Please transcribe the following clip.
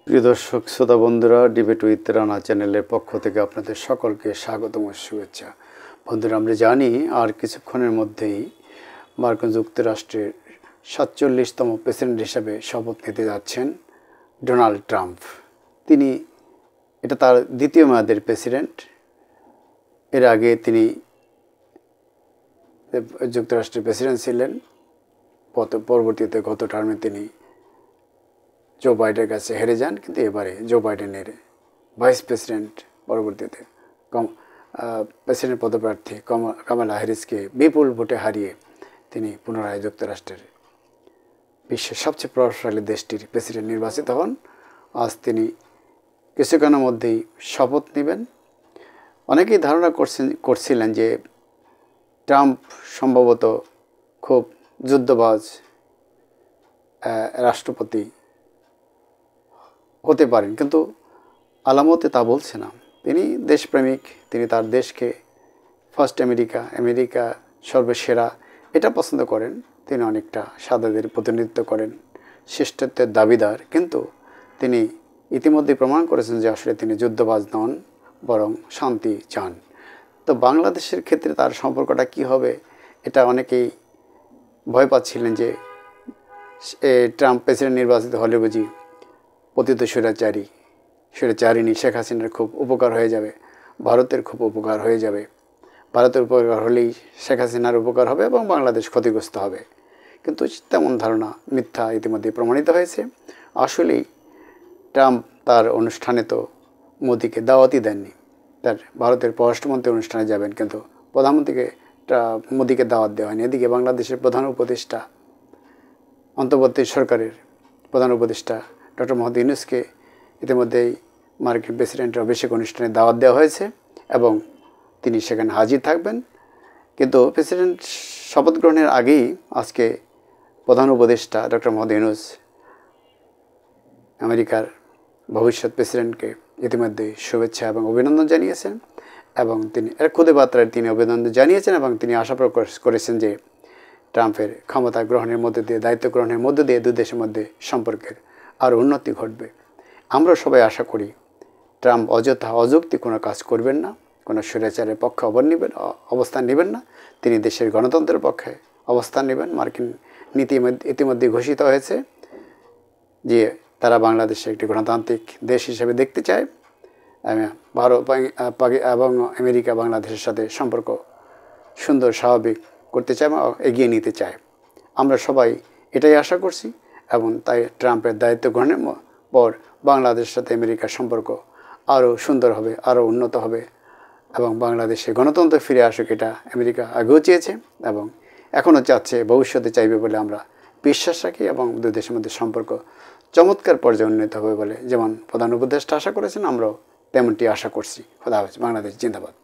প্রিয় দর্শক শ্রোতা বন্ধুরা, ডিবেট উইথ রানা চ্যানেলের পক্ষ থেকে আপনাদের সকলকে স্বাগতম ও শুভেচ্ছা। বন্ধুরা, আমরা জানি আর কিছুক্ষণের মধ্যেই মার্কিন যুক্তরাষ্ট্রের ৪৭তম প্রেসিডেন্ট হিসেবে শপথ নিতে যাচ্ছেন ডোনাল্ড ট্রাম্প। তিনি এটা তার দ্বিতীয় মেয়াদের প্রেসিডেন্ট। এর আগে তিনি যুক্তরাষ্ট্রের প্রেসিডেন্ট ছিলেন। পরবর্তীতে গত টার্মে তিনি জো বাইডেনের কাছে হেরে যান, কিন্তু এবারে জো বাইডেনের ভাইস প্রেসিডেন্ট পরবর্তীতে প্রেসিডেন্ট পদপ্রার্থী কামালা হ্যারিসকে বিপুল ভোটে হারিয়ে তিনি পুনরায় যুক্তরাষ্ট্রের বিশ্বের সবচেয়ে প্রভাবশালী দেশটির প্রেসিডেন্ট নির্বাচিত হন। আজ তিনি কিছুক্ষণের মধ্যেই শপথ নেবেন। অনেকেই ধারণা করছিলেন যে ট্রাম্প সম্ভবত খুব যুদ্ধবাজ রাষ্ট্রপতি হতে পারেন, কিন্তু আলামতে তা বলছে না। তিনি দেশপ্রেমিক, তিনি তার দেশকে ফার্স্ট আমেরিকা সর্বসেরা এটা পছন্দ করেন। তিনি অনেকটা সাদাদের প্রতিনিধিত্ব করেন, শ্রেষ্ঠত্বের দাবিদার, কিন্তু তিনি ইতিমধ্যে প্রমাণ করেছেন যে আসলে তিনি যুদ্ধবাজ নন, বরং শান্তি চান। তো বাংলাদেশের ক্ষেত্রে তার সম্পর্কটা কি হবে, এটা অনেকেই ভয় পাচ্ছিলেন যে ট্রাম্প প্রেসিডেন্ট নির্বাচিত হলে বুঝি পতিত স্বৈরাচারিণী শেখ হাসিনার খুব উপকার হয়ে যাবে, ভারতের খুব উপকার হয়ে যাবে। ভারতের উপকার হলেই শেখ হাসিনার উপকার হবে এবং বাংলাদেশ ক্ষতিগ্রস্ত হবে। কিন্তু তেমন ধারণা মিথ্যা ইতিমধ্যে প্রমাণিত হয়েছে। আসলেই ট্রাম্প তার অনুষ্ঠানে তো মোদিকে দাওয়াতই দেননি। তার ভারতের পররাষ্ট্রমন্ত্রী অনুষ্ঠানে যাবেন, কিন্তু প্রধানমন্ত্রীকে মোদিকে দাওয়াত দেওয়া হয়নি। এদিকে বাংলাদেশের প্রধান উপদেষ্টা, অন্তর্বর্তী সরকারের প্রধান উপদেষ্টা ডক্টর মোহাম্মদ ইউনূসকে ইতিমধ্যেই মার্কিন প্রেসিডেন্টের অভিষেক অনুষ্ঠানে দাওয়াত দেওয়া হয়েছে এবং তিনি সেখানে হাজির থাকবেন। কিন্তু প্রেসিডেন্ট শপথ গ্রহণের আগেই আজকে প্রধান উপদেষ্টা ডক্টর মোহাম্মদ ইউনূস আমেরিকার ভবিষ্যৎ প্রেসিডেন্টকে ইতিমধ্যে শুভেচ্ছা এবং অভিনন্দন জানিয়েছেন এবং তিনি খুদে বার্তায় তিনি অভিনন্দন জানিয়েছেন এবং তিনি আশা প্রকাশ করেছেন যে ট্রাম্পের ক্ষমতা গ্রহণের মধ্যে দিয়ে, দায়িত্ব গ্রহণের মধ্যে দিয়ে দুই দেশের মধ্যে সম্পর্কের আরও উন্নতি ঘটবে। আমরা সবাই আশা করি ট্রাম্প অযৌক্তিক কোনো কাজ করবেন না, কোনো স্বৈরাচারের পক্ষে অবস্থান নেবেন না। তিনি দেশের গণতন্ত্রের পক্ষে অবস্থান নেবেন। মার্কিন নীতি ইতিমধ্যে ঘোষিত হয়েছে যে তারা বাংলাদেশে একটি গণতান্ত্রিক দেশ হিসেবে দেখতে চায়। ভারত এবং আমেরিকা বাংলাদেশের সাথে সম্পর্ক সুন্দর স্বাভাবিক করতে চায় এবং এগিয়ে নিতে চায়। আমরা সবাই এটাই আশা করছি এবং তাই ট্রাম্পের দায়িত্ব গ্রহণের পর বাংলাদেশের সাথে আমেরিকার সম্পর্ক আরও সুন্দর হবে, আরও উন্নত হবে এবং বাংলাদেশে গণতন্ত্র ফিরে আসুক। এটা আমেরিকা আগেও চেয়েছে এবং এখনও চাচ্ছে, ভবিষ্যতে চাইবে বলে আমরা বিশ্বাস রাখি এবং দুই দেশের মধ্যে সম্পর্ক চমৎকার পর্যায়ে উন্নীত হবে বলে যেমন প্রধান উপদেষ্টা আশা করেছেন, আমরাও তেমনটি আশা করছি। খোদা হাফেজ। বাংলাদেশ জিন্দাবাদ।